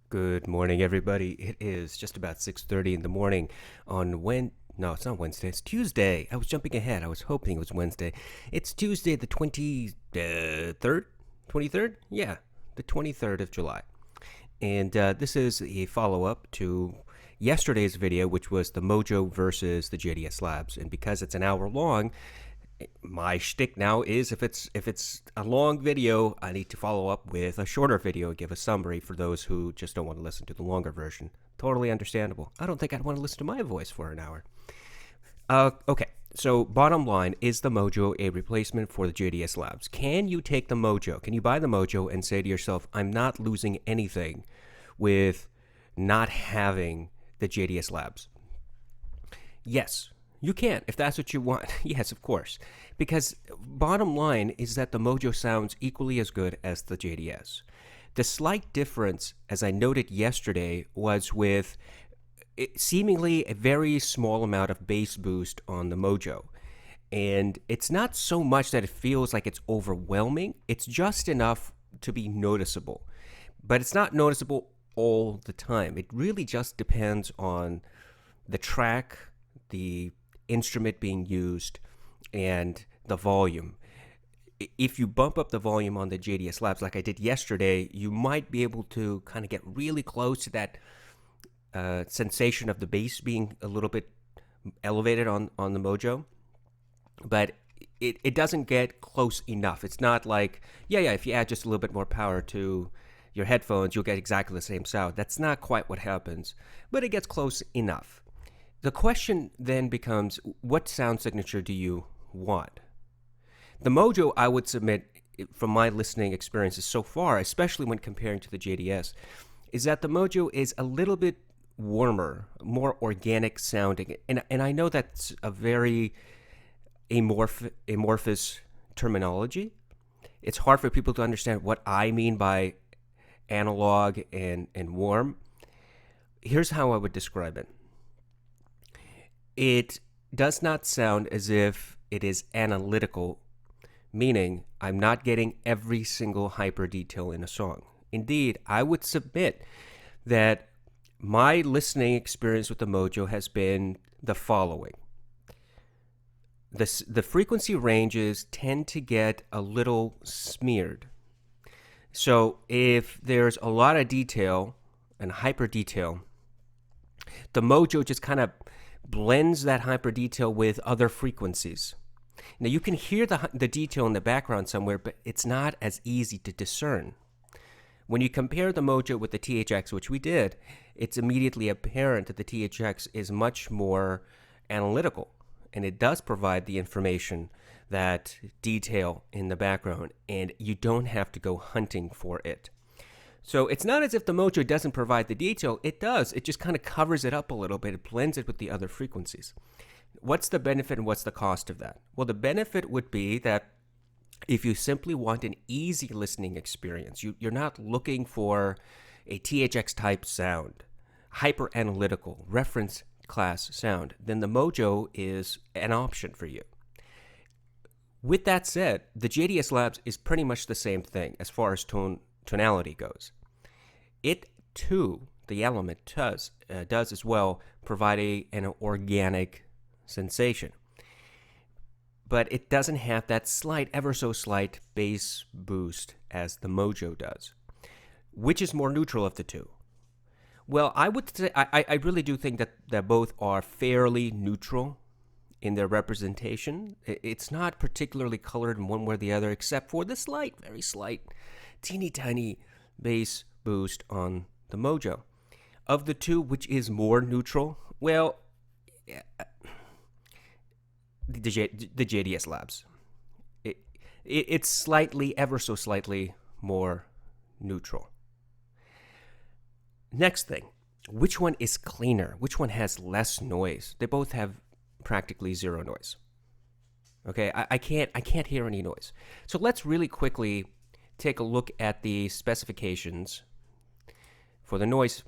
Good morning, everybody. It is just about 6:30 in the morning on No, it's not Wednesday. It's Tuesday. I was jumping ahead. I was hoping it was Wednesday. It's Tuesday, the 23rd? 23rd? Yeah, the 23rd of July. And this is a follow-up to yesterday's video, which was the Mojo versus the JDS Labs. And because it's an hour long, my shtick now is if it's a long video, I need to follow up with a shorter video and give a summary for those who just don't want to listen to the longer version. Totally understandable. I don't think I'd want to listen to my voice for an hour. Okay, so bottom line, is the Mojo a replacement for the JDS Labs? Can you take the Mojo? Can you buy the Mojo and say to yourself, I'm not losing anything with not having the JDS Labs? Yes, you can, if that's what you want. Yes, of course. Because bottom line is that the Mojo sounds equally as good as the JDS. The slight difference, as I noted yesterday, was with seemingly a very small amount of bass boost on the Mojo. And it's not so much that it feels like it's overwhelming, it's just enough to be noticeable. But it's not noticeable all the time. It really just depends on the track, the instrument being used, and the volume. If you bump up the volume on the JDS Labs like I did yesterday, you might be able to kind of get really close to that sensation of the bass being a little bit elevated on the Mojo. But it doesn't get close enough. It's not like, yeah, if you add just a little bit more power to your headphones, you'll get exactly the same sound. That's not quite what happens, but it gets close enough. The question then becomes, what sound signature do you want? The Mojo, I would submit, from my listening experiences so far, especially when comparing to the JDS, is that the Mojo is a little bit warmer, more organic sounding. And I know that's a very amorphous terminology. It's hard for people to understand what I mean by analog and warm. Here's how I would describe it. It does not sound as if it is analytical, meaning I'm not getting every single hyper detail in a song. Indeed, I would submit that my listening experience with the Mojo has been the following. The frequency ranges tend to get a little smeared. So if there's a lot of detail and hyper detail, the Mojo just kind of blends that hyper detail with other frequencies. Now you can hear the detail in the background somewhere, but it's not as easy to discern. When you compare the Mojo with the THX, which we did, it's immediately apparent that the THX is much more analytical, and it does provide the information, that detail in the background, and you don't have to go hunting for it. So it's not as if the Mojo doesn't provide the detail. It does. It just kind of covers it up a little bit. It blends it with the other frequencies. What's the benefit and what's the cost of that? Well, the benefit would be that if you simply want an easy listening experience, you're not looking for a THX type sound, hyper analytical, reference class sound, then the Mojo is an option for you. With that said, the JDS Labs is pretty much the same thing as far as tonality goes. It too, the Element does as well provide an organic sensation, but it doesn't have that slight, ever so slight bass boost as the Mojo does. Which is more neutral of the two? Well, I would say I really do think that both are fairly neutral in their representation. It's not particularly colored in one way or the other, except for the slight, very slight, teeny tiny bass boost on the Mojo. Of the two, which is more neutral? Well, the JDS Labs. It's slightly, ever so slightly more neutral. Next thing, which one is cleaner? Which one has less noise? They both have practically zero noise. Okay, I can't hear any noise. So let's really quickly take a look at the specifications for the noise.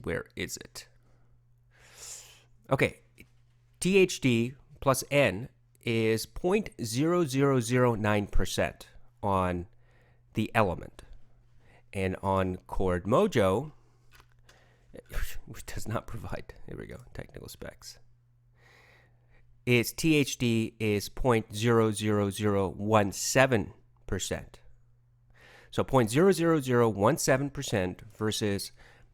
Where is it? Okay, THD plus N is 0.0009% on the Element. And on Chord Mojo, which does not provide, here we go, technical specs, its THD is 0.00017%. So 0.00017% versus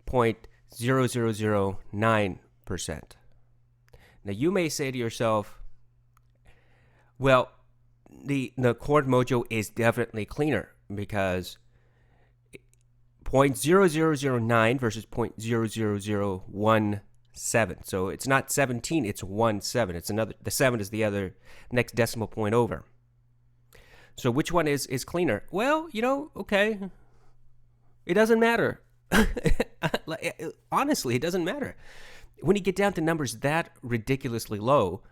0.0009%. Now you may say to yourself, well, the Chord Mojo is definitely cleaner because 0.0009 versus 0.00017. So it's not 17, it's 17. It's another, the 7 is the other next decimal point over. So which one is cleaner? Well, okay. It doesn't matter. Honestly, it doesn't matter. When you get down to numbers that ridiculously low,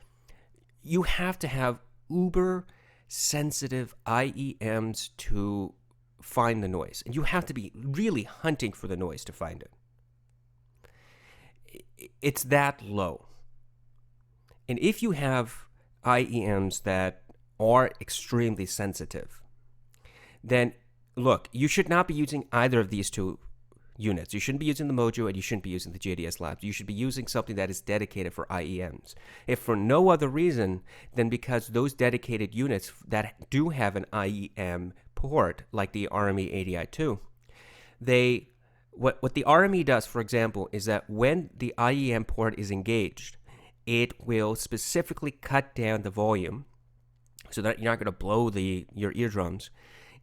you have to have uber sensitive IEMs to find the noise. And you have to be really hunting for the noise to find it. It's that low. And if you have IEMs that are extremely sensitive, then look, you should not be using either of these two units. You shouldn't be using the Mojo and you shouldn't be using the JDS Labs. You should be using something that is dedicated for IEMs. If for no other reason than because those dedicated units that do have an IEM port, like the RME ADI2, what the RME does, for example, is that when the IEM port is engaged, it will specifically cut down the volume so that you're not going to blow your eardrums,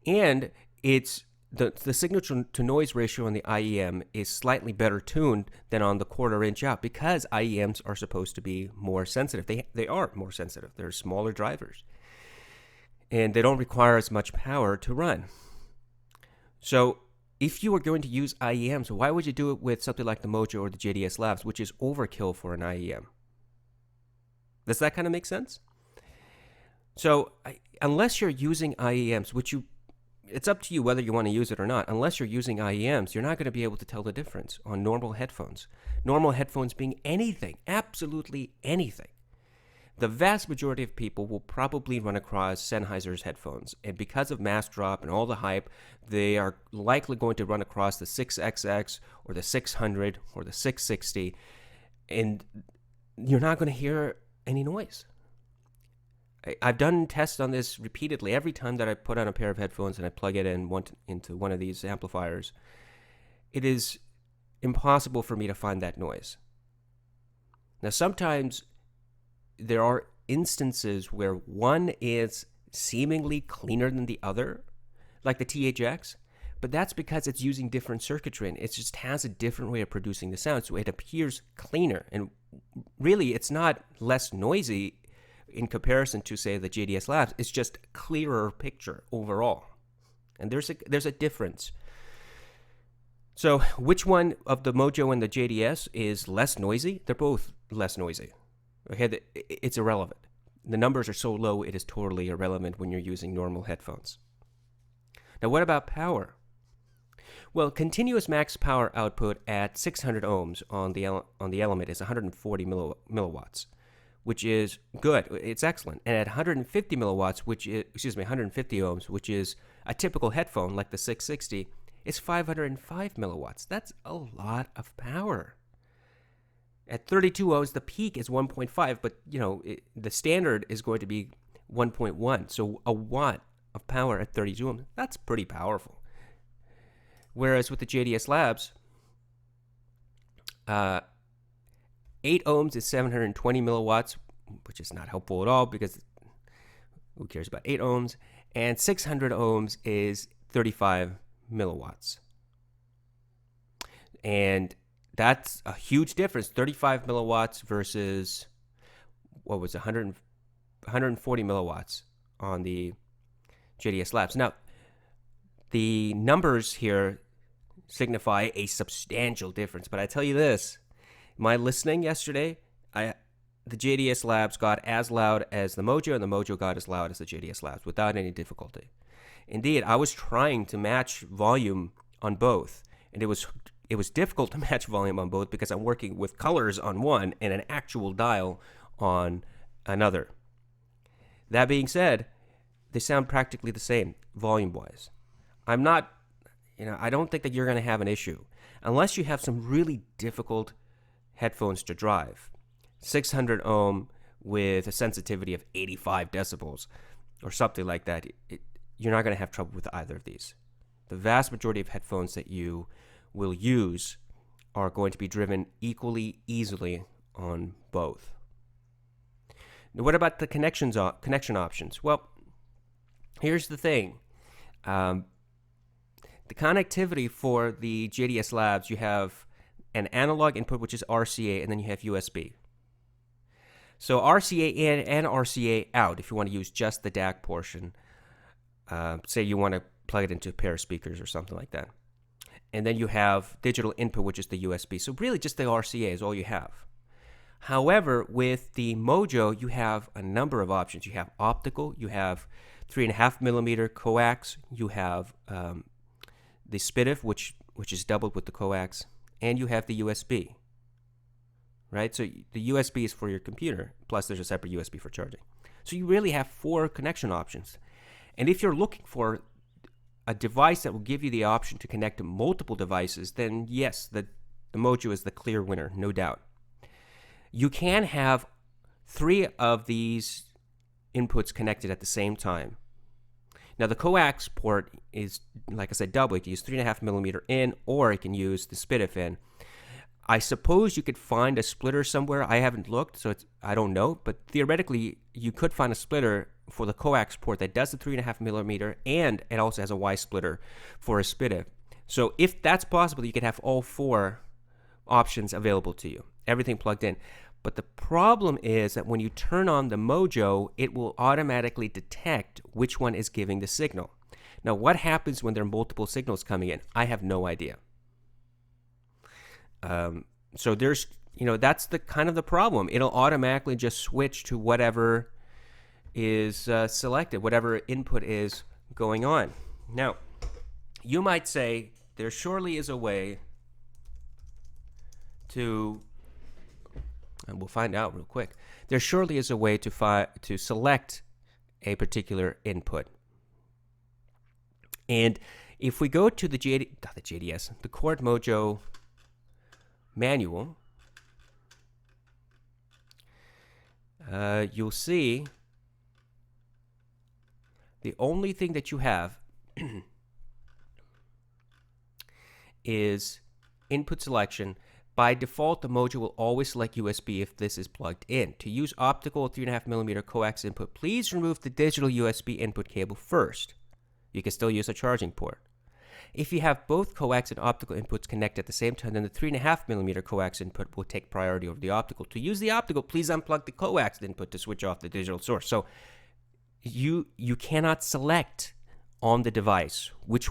and it's the signal to noise ratio on the IEM is slightly better tuned than on the quarter inch out because IEMs are supposed to be more sensitive. They are more sensitive. They're smaller drivers, and they don't require as much power to run. So if you are going to use IEMs, why would you do it with something like the Mojo or the JDS Labs, which is overkill for an IEM? Does that kind of make sense? So unless you're using IEMs, it's up to you whether you want to use it or not. Unless you're using IEMs, you're not going to be able to tell the difference on normal headphones. Normal headphones being anything, absolutely anything. The vast majority of people will probably run across Sennheiser's headphones. And because of mass drop and all the hype, they are likely going to run across the 6XX or the 600 or the 660. And you're not going to hear any noise. I've done tests on this repeatedly. Every time that I put on a pair of headphones and I plug it into one of these amplifiers, it is impossible for me to find that noise. Now, sometimes there are instances where one is seemingly cleaner than the other, like the THX, but that's because it's using different circuitry and it just has a different way of producing the sound, so it appears cleaner. And really, it's not less noisy in comparison to, say, the JDS Labs. It's just a clearer picture overall. And there's a difference. So which one of the Mojo and the JDS is less noisy? They're both less noisy. Okay, it's irrelevant. The numbers are so low, it is totally irrelevant when you're using normal headphones. Now, what about power? Well, continuous max power output at 600 ohms on the Element is 140 milliwatts, which is good. It's excellent. And at 150 milliwatts, 150 ohms, which is a typical headphone like the 660, is 505 milliwatts. That's a lot of power. At 32 ohms, the peak is 1.5, but the standard is going to be 1.1. So a watt of power at 32 ohms, that's pretty powerful. Whereas with the JDS Labs, 8 ohms is 720 milliwatts, which is not helpful at all because who cares about 8 ohms? And 600 ohms is 35 milliwatts. And that's a huge difference, 35 milliwatts versus, 140 milliwatts on the JDS Labs. Now, the numbers here signify a substantial difference, but I tell you this, my listening yesterday, the JDS Labs got as loud as the Mojo, and the Mojo got as loud as the JDS Labs without any difficulty. Indeed, I was trying to match volume on both, and it was difficult to match volume on both because I'm working with colors on one and an actual dial on another. That being said, they sound practically the same volume-wise. I'm not I don't think that you're going to have an issue unless you have some really difficult headphones to drive. 600 ohm with a sensitivity of 85 decibels or something like that. You're not going to have trouble with either of these. The vast majority of headphones that you will use are going to be driven equally easily on both. Now, what about the connection options? Well, here's the thing. The connectivity for the JDS Labs, you have an analog input, which is RCA, and then you have USB. So RCA in and RCA out, if you want to use just the DAC portion. Say you want to plug it into a pair of speakers or something like that. And then you have digital input, which is the USB. So really just the RCA is all you have. However, with the Mojo, you have a number of options. You have optical, you have 3.5 millimeter coax, you have the SPDIF, which is doubled with the coax, and you have the USB. Right? So the USB is for your computer, plus there's a separate USB for charging. So you really have 4 connection options. And if you're looking for a device that will give you the option to connect to multiple devices, then yes, the Mojo is the clear winner, no doubt. You can have 3 of these inputs connected at the same time. Now the coax port is, like I said, double. You can use 3.5 millimeter in, or you can use the SPDIF in. I suppose you could find a splitter somewhere. I haven't looked, so I don't know. But theoretically, you could find a splitter for the coax port that does the 3.5 millimeter, and it also has a Y splitter for a SPDIF. So if that's possible, you could have all 4 options available to you, everything plugged in. But the problem is that when you turn on the Mojo, it will automatically detect which one is giving the signal. Now, what happens when there are multiple signals coming in? I have no idea. So there's, that's the kind of the problem. It'll automatically just switch to whatever is selected, whatever input is going on. Now, you might say there surely is a way to, and we'll find out real quick. There surely is a way to select a particular input. And if we go to the Chord Mojo manual, you'll see the only thing that you have is input selection. By default, the Mojo will always select USB if this is plugged in. To use optical 3.5 millimeter coax input, please remove the digital USB input cable first. You can still use a charging port. If you have both coax and optical inputs connected at the same time, then the 3.5 millimeter coax input will take priority over the optical. To use the optical, please unplug the coax input to switch off the digital source. So you cannot select on the device which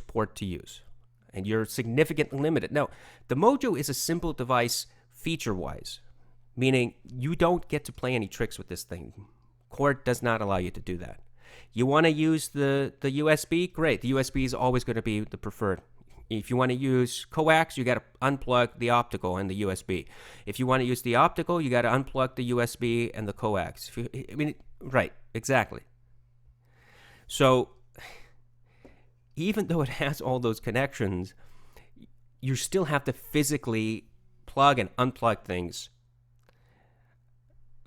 port to use. And you're significantly limited. Now, the Mojo is a simple device feature-wise, meaning you don't get to play any tricks with this thing. Chord does not allow you to do that. You want to use the USB? Great. The USB is always going to be the preferred. If you want to use coax, you got to unplug the optical and the USB. If you want to use the optical, you got to unplug the USB and the coax. Right, exactly. So even though it has all those connections, you still have to physically plug and unplug things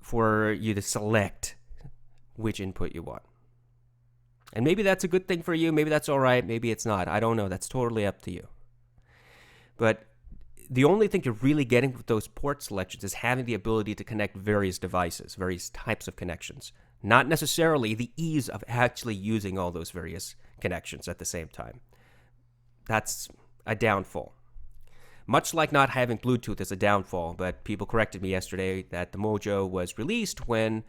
for you to select which input you want. And maybe that's a good thing for you. Maybe that's all right. Maybe it's not. I don't know. That's totally up to you. But the only thing you're really getting with those port selections is having the ability to connect various devices, various types of connections. Not necessarily the ease of actually using all those various connections at the same time. That's a downfall. Much like not having Bluetooth is a downfall, but people corrected me yesterday that the Mojo was released when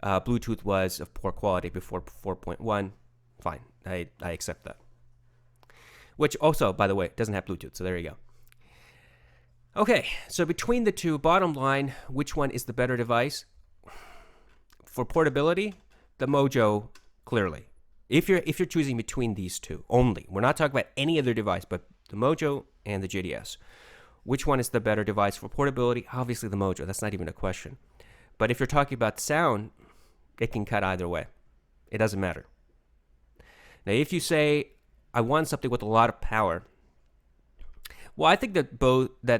Bluetooth was of poor quality before 4.1. Fine, I accept that. Which also, by the way, doesn't have Bluetooth, so there you go. Okay, so between the two, bottom line, which one is the better device? For portability, the Mojo, clearly. If you're choosing between these two only, we're not talking about any other device, but the Mojo and the JDS. Which one is the better device for portability? Obviously the Mojo, that's not even a question. But if you're talking about sound, it can cut either way. It doesn't matter. Now, if you say, I want something with a lot of power. Well, I think that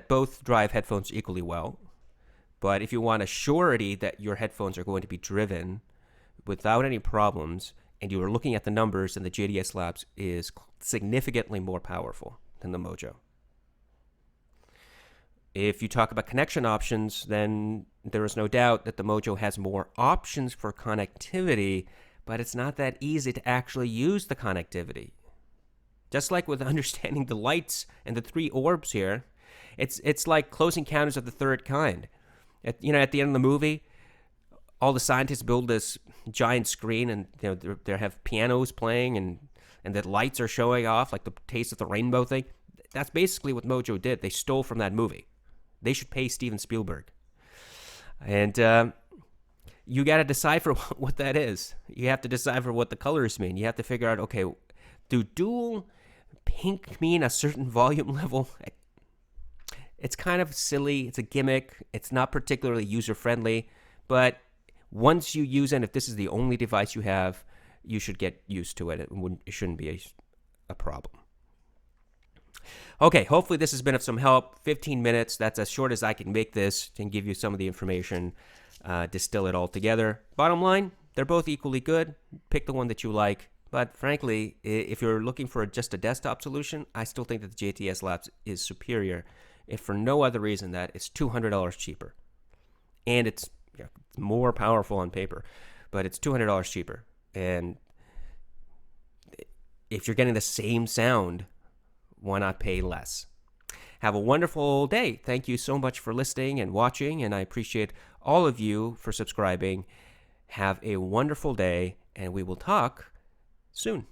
both drive headphones equally well. But if you want a surety that your headphones are going to be driven without any problems, and you are looking at the numbers, and the JDS Labs is significantly more powerful than the Mojo. If you talk about connection options, then there is no doubt that the Mojo has more options for connectivity, but it's not that easy to actually use the connectivity. Just like with understanding the lights and the three orbs here, it's like Close Encounters of the Third Kind. At the end of the movie, all the scientists build this giant screen, and they have pianos playing, and the lights are showing off, like the Taste of the Rainbow thing. That's basically what Mojo did. They stole from that movie. They should pay Steven Spielberg. And you got to decipher what that is. You have to decipher what the colors mean. You have to figure out, okay, do dual pink mean a certain volume level? It's kind of silly. It's a gimmick. It's not particularly user-friendly. But once you use it, if this is the only device you have, you should get used to it. It shouldn't be a problem. Okay, hopefully this has been of some help. 15 minutes, that's as short as I can make this and give you some of the information, distill it all together. Bottom line, they're both equally good. Pick the one that you like. But frankly, if you're looking for just a desktop solution, I still think that the JDS Labs is superior, if for no other reason that it's $200 cheaper. And it's more powerful on paper, but it's $200 cheaper. And if you're getting the same sound, why not pay less? Have a wonderful day. Thank you so much for listening and watching, and I appreciate all of you for subscribing. Have a wonderful day, and we will talk soon.